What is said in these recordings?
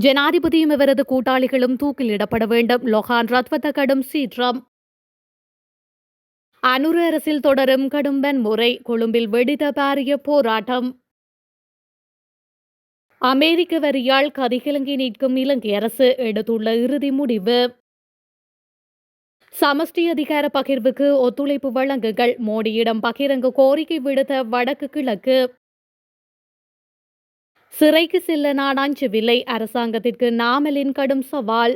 ஜனாதிபதியும் இவரது கூட்டாளிகளும் தூக்கிலிடப்பட வேண்டும். லொஹான் ரத்வத்த கடும் சீற்றம். அனுர அரசில் தொடரும் கடும் வன்முறை. கொழும்பில் வெடித்த பாரிய போராட்டம். அமெரிக்க வரியால் கதிகிழங்கி நிற்கும் இலங்கை அரசு எடுத்துள்ள இறுதி முடிவு. சமஷ்டி அதிகார பகிர்வுக்கு ஒத்துழைப்பு வழங்குங்கள். மோடியிடம் பகிரங்க கோரிக்கை விடுத்த வடக்கு கிழக்கு. சிறைக்கு செல்ல நான் அஞ்சவில்லை. அரசாங்கத்திற்கு நாமலின் கடும் சவால்.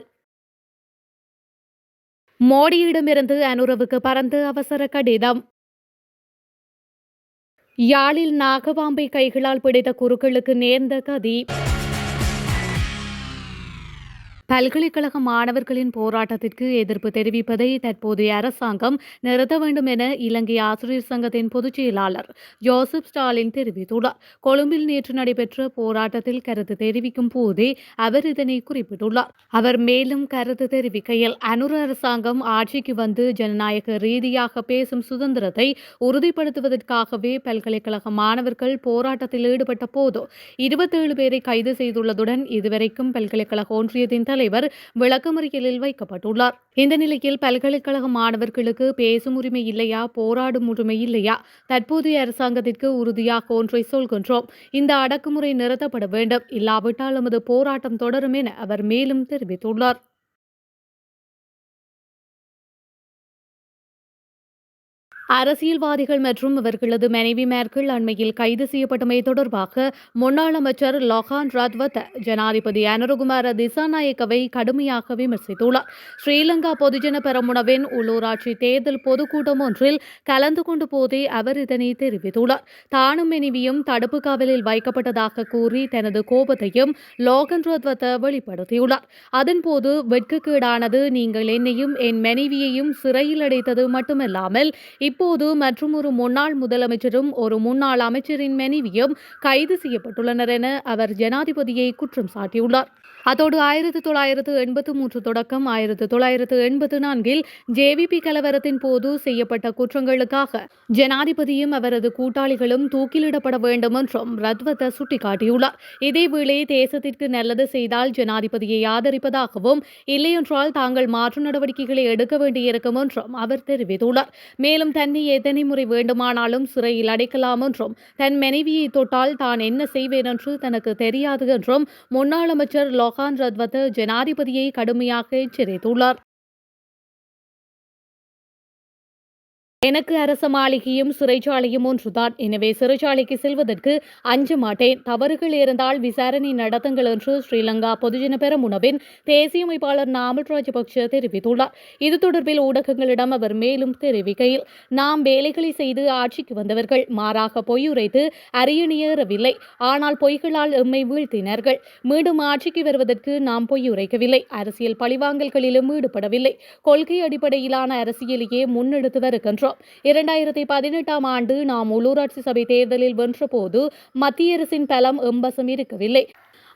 மோடியிடமிருந்து அனுரவுக்கு பறந்து அவசர கடிதம். யாழில் நாகபாம்பை கைகளால் பிடித்த குருக்களுக்கு நேர்ந்த கதி. பல்கலைக்கழக மாணவர்களின் போராட்டத்திற்கு எதிர்ப்பு தெரிவிப்பதை தற்போதைய அரசாங்கம் நிறுத்த வேண்டும் என இலங்கை ஆசிரியர் சங்கத்தின் பொதுச் செயலாளர் ஜோசப் ஸ்டாலின் தெரிவித்துள்ளார். கொழும்பில் நேற்று நடைபெற்ற போராட்டத்தில் கருத்து தெரிவிக்கும் போதே அவர் இதனை குறிப்பிட்டுள்ளார். அவர் மேலும் கருத்து தெரிவிக்கையில், அனுர அரசாங்கம் ஆட்சிக்கு வந்து ஜனநாயக ரீதியாக பேசும் சுதந்திரத்தை உறுதிப்படுத்துவதற்காகவே பல்கலைக்கழக மாணவர்கள் போராட்டத்தில் ஈடுபட்ட போது 27 பேரை கைது செய்துள்ளதுடன் இதுவரைக்கும் பல்கலைக்கழக ஒன்றியத்தின் தலைவர் விளக்கமறியலில் வைக்கப்பட்டுள்ளார். இந்த நிலையில் பல்கலைக்கழக மாணவர்களுக்கு பேசும் உரிமை இல்லையா, போராடும் உரிமை இல்லையா? தற்போதைய அரசாங்கத்திற்கு உறுதியாக ஒன்றை சொல்கின்றோம், இந்த அடக்குமுறை நிறுத்தப்பட வேண்டும், இல்லாவிட்டால் நமது போராட்டம் தொடரும் என அவர் மேலும் தெரிவித்துள்ளார். அரசியல்வாதிகள் மற்றும் அவர்களது மனைவிமார்கள் அண்மையில் கைது செய்யப்பட்டமை தொடர்பாக முன்னாள் அமைச்சர் லொஹான் ரத்வத்த ஜனாதிபதி அனுரகுமார திசாநாயக்கவை கடுமையாக விமர்சித்துள்ளார். ஸ்ரீலங்கா பொதுஜன பெரமுனவின் உள்ளூராட்சி தேர்தல் பொதுக்கூட்டம் ஒன்றில் கலந்து கொண்ட போதே அவர் இதனை தெரிவித்துள்ளார். தானும் மனைவியும் தடுப்பு காவலில் வைக்கப்பட்டதாக கூறி தனது கோபத்தையும் லோகன் ரத்வத்த வெளிப்படுத்தியுள்ளார். அதன்போது வெட்கக்கேடானது, நீங்கள் என்னையும் என் மனைவியையும் சிறையில் அடைத்தது மட்டுமல்லாமல் இப்போது மற்றுமொரு முன்னாள் முதலமைச்சரும் ஒரு முன்னாள் அமைச்சரின் மனைவியும் கைது செய்யப்பட்டுள்ளனர் என அவர் ஜனாதிபதியை குற்றம் சாட்டியுள்ளார். அதோடு 1983 தொடக்கம் 1984 ஜேவிபி கலவரத்தின் போது செய்யப்பட்ட குற்றங்களுக்காக ஜனாதிபதியும் அவரது கூட்டாளிகளும் தூக்கிலிடப்பட வேண்டும் என்றும் ரத்வத்த சுட்டிக்காட்டியுள்ளார். இதேவேளை தேசத்திற்கு நல்லது செய்தால் ஜனாதிபதியை ஆதரிப்பதாகவும், இல்லையென்றால் தாங்கள் மாற்று நடவடிக்கைகளை எடுக்க வேண்டியிருக்கும் என்றும் அவர் தெரிவித்துள்ளார். மேலும் தன்னை எத்தனை முறை வேண்டுமானாலும் சிறையில் அடைக்கலாம் என்றும், தன் மனைவியை தொட்டால் தான் என்ன செய்வேன் என்று தனக்கு தெரியாது என்றும் முன்னாள் அமைச்சர் லொஹான் ரத்வத்த ஜனாதிபதியை கடுமையாக எச்சரித்துள்ளார். எனக்கு அரச மாளிகையும் சிறைச்சாலையும் ஒன்றுதான். எனவே சிறைச்சாலைக்கு செல்வதற்கு அஞ்ச மாட்டேன். தவறுகள் இருந்தால் விசாரணை நடத்துங்கள் என்று ஸ்ரீலங்கா பொதுஜன பெரமுனவின் தேசிய அமைப்பாளர் நாமல் ராஜபக்ஷ தெரிவித்துள்ளார். இது தொடர்பில் ஊடகங்களிடம் அவர் மேலும் தெரிவிக்கையில், நாம் வேலைகளை செய்து ஆட்சிக்கு வந்தவர்கள், மாறாக பொய்யுரைத்து அரியணையேறவில்லை. ஆனால் பொய்களால் எம்மை வீழ்த்தினார்கள். மீண்டும் ஆட்சிக்கு வருவதற்கு நாம் பொய்யுரைக்கவில்லை. அரசியல் பழிவாங்கல்களிலும் ஈடுபடவில்லை. கொள்கை அடிப்படையிலான அரசியலையே முன்னெடுத்து வருகின்றோம். 2018 ஆண்டு நாம் உள்ளூராட்சி சபை தேர்தலில் வென்றபோது மத்திய அரசின் பலம் எம்பசம் இருக்கவில்லை.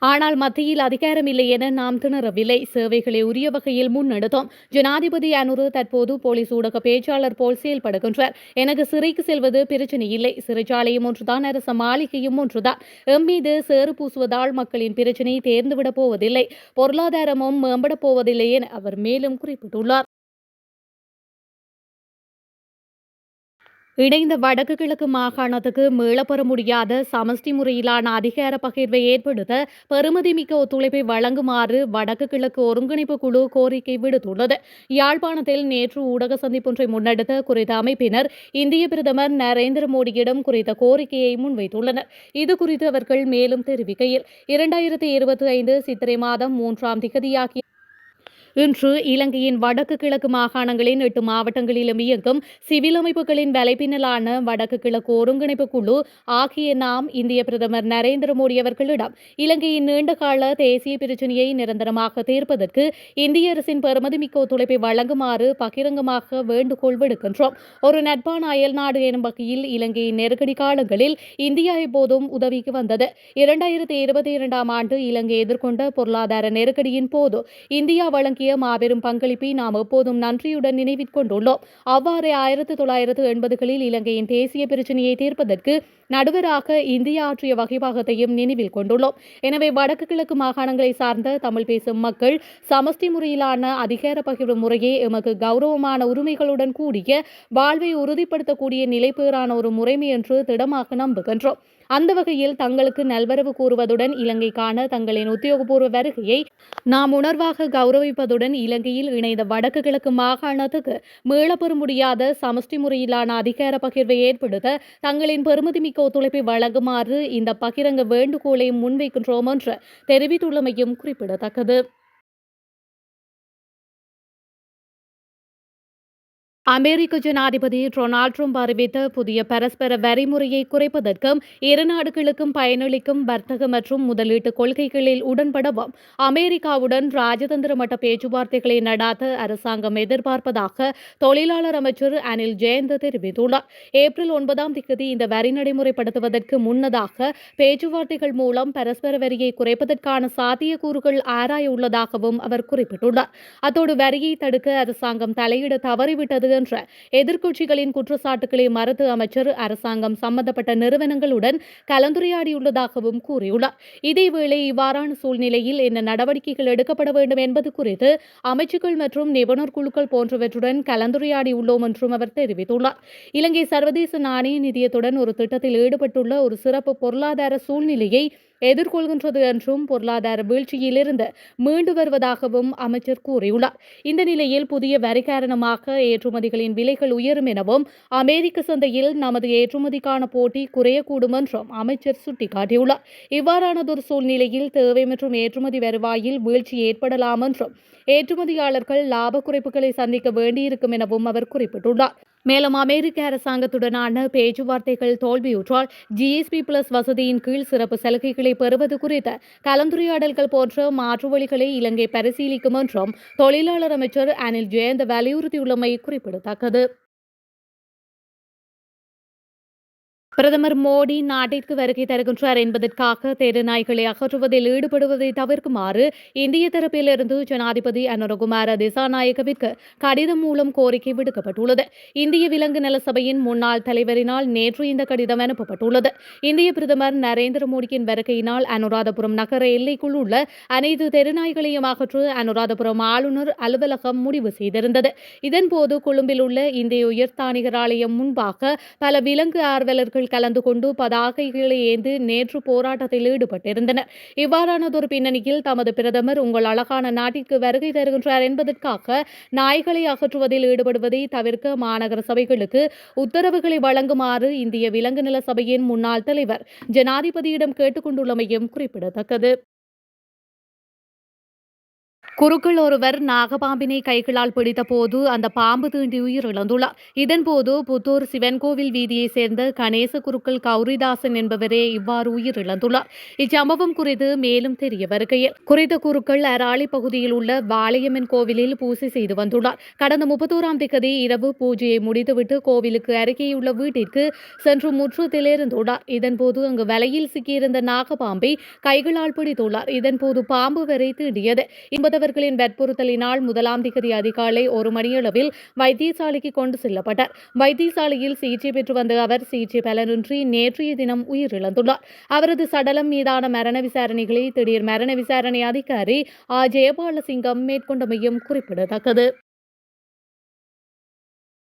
ஆனால் மத்தியில் அதிகாரம் இல்லை என நாம் திணறவில்லை. சேவைகளை உரிய வகையில் முன்னெடுத்தோம். ஜனாதிபதி அனுரு தற்போது போலீஸ் ஊடக பேச்சாளர் போல் செயல்படுகின்றார். எனக்கு சிறைக்கு செல்வது பிரச்சனை இல்லை. சிறைச்சாலையும் ஒன்றுதான், அரச மாளிகையும் ஒன்றுதான். எம்மீது சேறு பூசுவதால் மக்களின் பிரச்சனை தேர்ந்துவிடப் போவதில்லை, பொருளாதாரமும் மேம்படப் போவதில்லை என அவர் மேலும் குறிப்பிட்டுள்ளார். இணைந்த வடக்கு கிழக்கு மாகாணத்துக்கு மீளப்பெற முடியாத சமஷ்டி முறையிலான அதிகார பகிர்வை ஏற்படுத்த பெறுமதிமிக்க ஒத்துழைப்பை வழங்குமாறு வடக்கு கிழக்கு ஒருங்கிணைப்பு குழு கோரிக்கை விடுத்துள்ளது. யாழ்ப்பாணத்தில் நேற்று ஊடக சந்திப்பொன்றை முன்னெடுத்த குறித்த அமைப்பினர் இந்திய பிரதமர் நரேந்திர மோடியிடம் குறித்த கோரிக்கையை முன்வைத்துள்ளனர். இதுகுறித்து அவர்கள் மேலும் தெரிவிக்கையில், 2025 சித்திரை மாதம் 3ஆம் திகதியாகிய இன்று இலங்கையின் வடக்கு கிழக்கு மாகாணங்களின் 8 மாவட்டங்களிலும் இயங்கும் சிவில் அமைப்புகளின் வலைப்பின்னலான வடக்கு கிழக்கு ஒருங்கிணைப்பு குழு ஆகிய நாம் இந்திய பிரதமர் நரேந்திர மோடி அவர்களிடம் இலங்கையின் நீண்டகால தேசிய பிரச்சினையை நிரந்தரமாக தீர்ப்பதற்கு இந்திய அரசின் பெறுமதிமிக்க ஒத்துழைப்பை வழங்குமாறு பகிரங்கமாக வேண்டுகோள் விடுக்கின்றோம். ஒரு நட்பான அயல்நாடு எனும் வகையில் இலங்கையின் நெருக்கடி காலங்களில் இந்தியா எப்போதும் உதவிக்கு வந்தது. 2022 ஆண்டு இலங்கை எதிர்கொண்ட பொருளாதார நெருக்கடியின் போது இந்தியா வழங்கிய வழங்கிய மாபெரும் பங்களிப்பை நாம் எப்போதும் நன்றியுடன் நினைவிற்கொண்டுள்ளோம். அவ்வாறே 1980களில் இலங்கையின் தேசிய பிரச்சினையை தீர்ப்பதற்கு நடுவராக இந்தியா ஆற்றிய வகைபாகத்தையும் நினைவில் கொண்டுள்ளோம். எனவே வடக்கு கிழக்கு மாகாணங்களை சார்ந்த தமிழ் பேசும் மக்கள் சமஷ்டி முறையிலான அதிகார பகிர்வு முறையே எமக்கு கௌரவமான உரிமைகளுடன் கூடிய வாழ்வை உறுதிப்படுத்தக்கூடிய நிலைபேறான ஒரு முறைமை என்று திடமாக நம்புகின்றோம். அந்த வகையில் தங்களுக்கு நல்வரவு கூறுவதுடன் இலங்கைக்கான தங்களின் உத்தியோகபூர்வ வருகையை நாம் உணர்வாக கௌரவிப்பதுடன் இலங்கையில் இணைந்த வடக்கு கிழக்கு மாகாணத்துக்கு மீளப்பெற முடியாத சமஷ்டி முறையிலான அதிகார பகிர்வை ஏற்படுத்த தங்களின் பெருமதிமிக்க ஒத்துழைப்பை வழங்குமாறு இந்த பகிரங்க வேண்டுகோளை முன்வைக்கின்றோம் என்று தெரிவித்துள்ளமையும் குறிப்பிடத்தக்கது. அமெரிக்க ஜனாதிபதி டொனால்ட் ட்ரம்ப் அறிவித்த புதிய பரஸ்பர வரிமுறையை குறைப்பதற்கும் இரு நாடுகளுக்கும் பயனளிக்கும் வர்த்தக மற்றும் முதலீட்டு கொள்கைகளில் உடன்படவும் அமெரிக்காவுடன் ராஜதந்திர மட்ட பேச்சுவார்த்தைகளை நடாத்த அரசாங்கம் எதிர்பார்ப்பதாக தொழிலாளர் அமைச்சர் அனில் ஜெயந்த் தெரிவித்துள்ளார். ஏப்ரல் 9 இந்த வரி நடைமுறைப்படுத்துவதற்கு முன்னதாக பேச்சுவார்த்தைகள் மூலம் பரஸ்பர வரியை குறைப்பதற்கான சாத்தியக்கூறுகள் ஆராய உள்ளதாகவும் அவர் குறிப்பிட்டுள்ளார். அத்தோடு வரியை தடுக்க அரசாங்கம் தலையிட தவறிவிட்டது என்ற எதிர்க்கட்சிகளின் குற்றச்சாட்டுகளை மறுத்து அமைச்சர் அரசாங்கம் சம்பந்தப்பட்ட நிறுவனங்களுடன் கலந்துரையாடியுள்ளதாகவும் கூறியுள்ளார். இதேவேளை இவ்வாறான சூழ்நிலையில் என்ன நடவடிக்கைகள் எடுக்கப்பட வேண்டும் என்பது குறித்து அமைச்சுக்கள் மற்றும் நிபுணர் குழுக்கள் போன்றவற்றுடன் கலந்துரையாடியுள்ளோம் என்றும் அவர் தெரிவித்துள்ளார். இலங்கை சர்வதேச நாணய நிதியத்துடன் ஒரு திட்டத்தில் ஈடுபட்டுள்ள ஒரு சிறப்பு பொருளாதார சூழ்நிலையை எதிர்கொள்கின்றது என்றும் பொருளாதார வீழ்ச்சியிலிருந்து மீண்டு வருவதாகவும் அமைச்சர் கூறியுள்ளார். இந்த நிலையில் புதிய வரி காரணமாக ஏற்றுமதிகளின் விலைகள் உயரும் எனவும் அமெரிக்க சந்தையில் நமது ஏற்றுமதிக்கான போட்டி குறையக்கூடும் என்றும் அமைச்சர் சுட்டிக்காட்டியுள்ளார். இவ்வாறானதொரு சூழ்நிலையில் தேவை மற்றும் ஏற்றுமதி வருவாயில் வீழ்ச்சி ஏற்படலாம் என்றும் ஏற்றுமதியாளர்கள் லாப குறைப்புகளை சந்திக்க வேண்டியிருக்கும் எனவும் அவர் குறிப்பிட்டுள்ளார். மேலும் அமெரிக்க அரசாங்கத்துடனான பேச்சுவார்த்தைகள் தோல்வியுற்றால் GSP+ வசதியின் கீழ் சிறப்பு சலுகைகளை பெறுவது குறித்த கலந்துரையாடல்கள் போன்ற மாற்று வழிகளை இலங்கை பரிசீலிக்கும் என்றும் தொழிலாளர் அமைச்சர் அனில் ஜெயந்த் வலியுறுத்தியுள்ளமை குறிப்பிடத்தக்கது. பிரதமர் மோடி நாட்டிற்கு வருகை தருகின்றார் என்பதற்காக தெருநாய்களை அகற்றுவதில் ஈடுபடுவதை தவிர்க்குமாறு இந்திய தரப்பிலிருந்து ஜனாதிபதி அனுரகுமார திசாநாயக்கவிற்கு கடிதம் மூலம் கோரிக்கை விடுக்கப்பட்டுள்ளது. இந்திய விலங்கு நல சபையின் முன்னாள் தலைவரினால் நேற்று இந்த கடிதம் அனுப்பப்பட்டுள்ளது. இந்திய பிரதமர் நரேந்திர மோடியின் வருகையினால் அனுராதபுரம் நகர எல்லைக்குள் உள்ள அனைத்து தெருநாய்களையும் அகற்ற அனுராதபுரம் ஆளுநர் அலுவலகம் முடிவு செய்திருந்தது. இதன்போது கொழும்பில் உள்ள இந்திய உயர்ஸ்தானிகர் ஆலயம் முன்பாக பல விலங்கு ஆர்வலர்கள் கலந்து கொண்டு பதாகைகளை ஏந்தி நேற்று போராட்டத்தில் ஈடுபட்டிருந்தனர். இவ்வாறானதொரு பின்னணியில் தமது பிரதமர் உங்கள் அழகான நாட்டிற்கு வருகை தருகின்றார் என்பதற்காக நாய்களை அகற்றுவதில் ஈடுபடுவதை தவிர்க்க மாநகர சபைகளுக்கு உத்தரவுகளை வழங்குமாறு இந்திய விலங்கு நல சபையின் முன்னாள் தலைவர் ஜனாதிபதியிடம் கேட்டுக் கொண்டுள்ளமையும் குறிப்பிடத்தக்கது. குருக்கள் ஒருவர் நாகபாம்பினை கைகளால் பிடித்த போது அந்த பாம்பு தீண்டி உயிரிழந்துள்ளார். இதன்போது புத்தூர் சிவன் கோவில் வீதியைச் சேர்ந்த கணேச குருக்கள் கௌரிதாசன் என்பவரே இவ்வாறு உயிரிழந்துள்ளார். இச்சம்பவம் குறித்து மேலும் தெரிய வருகையில் குறித்த குருக்கள் அராளி பகுதியில் உள்ள வாளையம்மன் கோவிலில் பூசை செய்து வந்துள்ளார். கடந்த 31 இரவு பூஜையை முடித்துவிட்டு கோவிலுக்கு அருகேயுள்ள வீட்டிற்கு சென்று முற்றத்தில் இருந்துள்ளார். இதன்போது அங்கு வலையில் சிக்கியிருந்த நாகபாம்பை கைகளால் பிடித்துள்ளார். இதன்போது பாம்பு வரை தீண்டியது. அவர்களின் வற்புறுத்தலினால் 1 அதிகாலை 1 மணியளவில் வைத்தியசாலைக்கு கொண்டு செல்லப்பட்டார். வைத்தியசாலையில் சிகிச்சை பெற்று வந்த அவர் சிகிச்சை பலனின்றி நேற்றைய தினம் உயிரிழந்துள்ளார். அவரது சடலம் மீதான மரண விசாரணைகளை திடீர் மரண விசாரணை அதிகாரி ஜெயபாலசிங்கம் மேற்கொண்டமையும் குறிப்பிடத்தக்கது.